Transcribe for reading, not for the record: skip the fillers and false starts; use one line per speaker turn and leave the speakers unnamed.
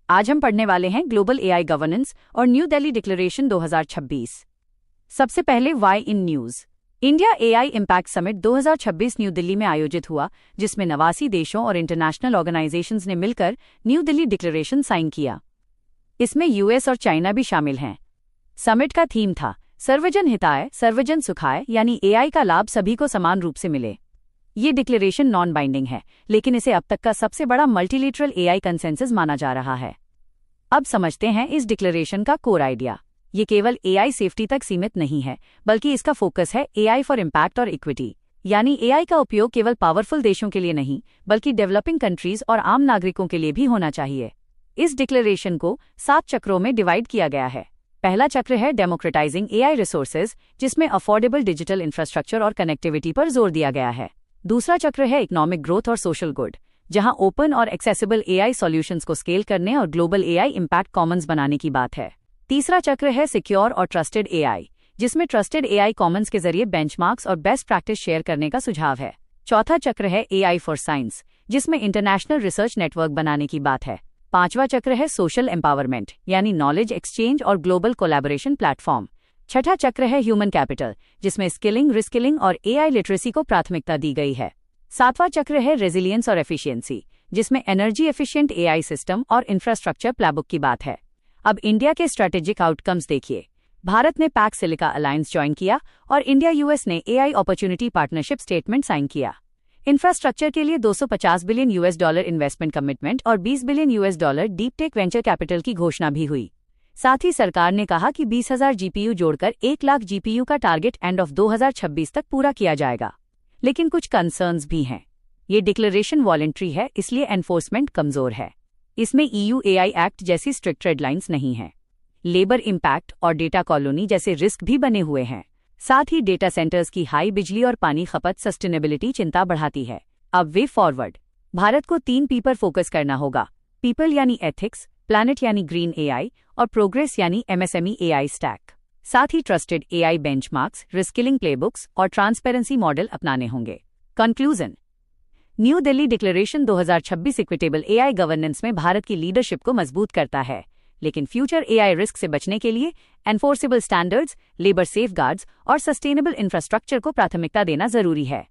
आज हम पढ़ने वाले हैं ग्लोबल एआई गवर्नेंस और न्यू दिल्ली डिक्लेरेशन 2026। सबसे पहले why in news. India AI impact summit 2026 New Delhi में आयोजित हुआ, जिसमें 89 देशों और इंटरनेशनल ऑर्गेनाइजेशंस ने मिलकर न्यू दिल्ली डिक्लेरेशन साइन किया। इसमें यूएस और चाइना भी शामिल हैं। समिट का थीम था सर्वजन हिताय सर्वजन सुखाय, यानी एआई का लाभ सभी को समान रूप से मिले। ये डिक्लेरेशन नॉन बाइंडिंग है, लेकिन इसे अब तक का सबसे बड़ा मल्टीलेटरल एआई कंसेंसस माना जा रहा है। अब समझते हैं इस डिक्लेरेशन का कोर आइडिया। ये केवल एआई सेफ्टी तक सीमित नहीं है, बल्कि इसका फोकस है एआई फॉर इम्पैक्ट और इक्विटी, यानी एआई का उपयोग केवल पावरफुल देशों के लिए नहीं, बल्कि डेवलपिंग कंट्रीज और आम नागरिकों के लिए भी होना चाहिए। इस डिक्लेरेशन को 7 चक्रों में डिवाइड किया गया है। पहला चक्र है डेमोक्रेटाइजिंग एआई रिसोर्सेज, जिसमें अफोर्डेबल डिजिटल इंफ्रास्ट्रक्चर और कनेक्टिविटी पर जोर दिया गया है। दूसरा चक्र है इकोनॉमिक ग्रोथ और सोशल गुड, जहां ओपन और एक्सेसिबल एआई सॉल्यूशंस को स्केल करने और ग्लोबल एआई इम्पैक्ट कॉमन्स बनाने की बात है। तीसरा चक्र है सिक्योर और ट्रस्टेड एआई, जिसमें ट्रस्टेड एआई कॉमन्स के जरिए बेंचमार्क्स और बेस्ट प्रैक्टिस शेयर करने का सुझाव है। चौथा चक्र है एआई फॉर साइंस, जिसमें इंटरनेशनल रिसर्च नेटवर्क बनाने की बात है। पांचवा चक्र है सोशल एम्पावरमेंट, यानी नॉलेज एक्सचेंज और ग्लोबल कोलैबोरेशन प्लेटफॉर्म। छठा चक्र है ह्यूमन कैपिटल, जिसमें स्किलिंग, रिस्किलिंग और एआई लिटरेसी को प्राथमिकता दी गई है। सातवां चक्र है रेजिलियंस और एफिशिएंसी, जिसमें एनर्जी एफिशिएंट एआई सिस्टम और इंफ्रास्ट्रक्चर प्लेबुक की बात है। अब इंडिया के स्ट्रेटेजिक आउटकम्स देखिए। भारत ने पैक सिलिका अलायंस ज्वाइन किया और इंडिया यूएस ने AI opportunity partnership statement sign किया। इंफ्रास्ट्रक्चर के लिए $250 बिलियन इन्वेस्टमेंट कमिटमेंट और $20 billion deep tech venture capital की घोषणा भी हुई। साथ ही सरकार ने कहा कि 20,000 जीपीयू जोड़कर 1 लाख जीपीयू का टारगेट एंड ऑफ 2026 तक पूरा किया जाएगा। लेकिन कुछ कंसर्न्स भी हैं। ये डिक्लेरेशन वॉलंटरी है, इसलिए एनफोर्समेंट कमजोर है। इसमें ईयू एआई एक्ट जैसी स्ट्रिक्ट रेडलाइंस नहीं है। लेबर इम्पैक्ट और डेटा कॉलोनी जैसे रिस्क भी बने हुए हैं। साथ ही डेटा सेंटर्स की हाई बिजली और पानी खपत सस्टेनेबिलिटी चिंता बढ़ाती है। अब वे फॉरवर्ड। भारत को 3 पी पर फोकस करना होगा। पीपल यानी एथिक्स, प्लैनेट यानी ग्रीन एआई और प्रोग्रेस यानी एमएसएमई एआई स्टैक। साथ ही ट्रस्टेड एआई बेंचमार्क्स, रिस्किलिंग प्लेबुक्स और ट्रांसपेरेंसी मॉडल अपनाने होंगे। Conclusion. New Delhi declaration 2026 equitable AI governance में भारत की लीडरशिप को मजबूत करता है, लेकिन फ्यूचर एआई रिस्क से बचने के लिए एनफोर्सेबल स्टैंडर्ड्स, लेबर सेफगार्ड्स और सस्टेनेबल इंफ्रास्ट्रक्चर को प्राथमिकता देना जरूरी है।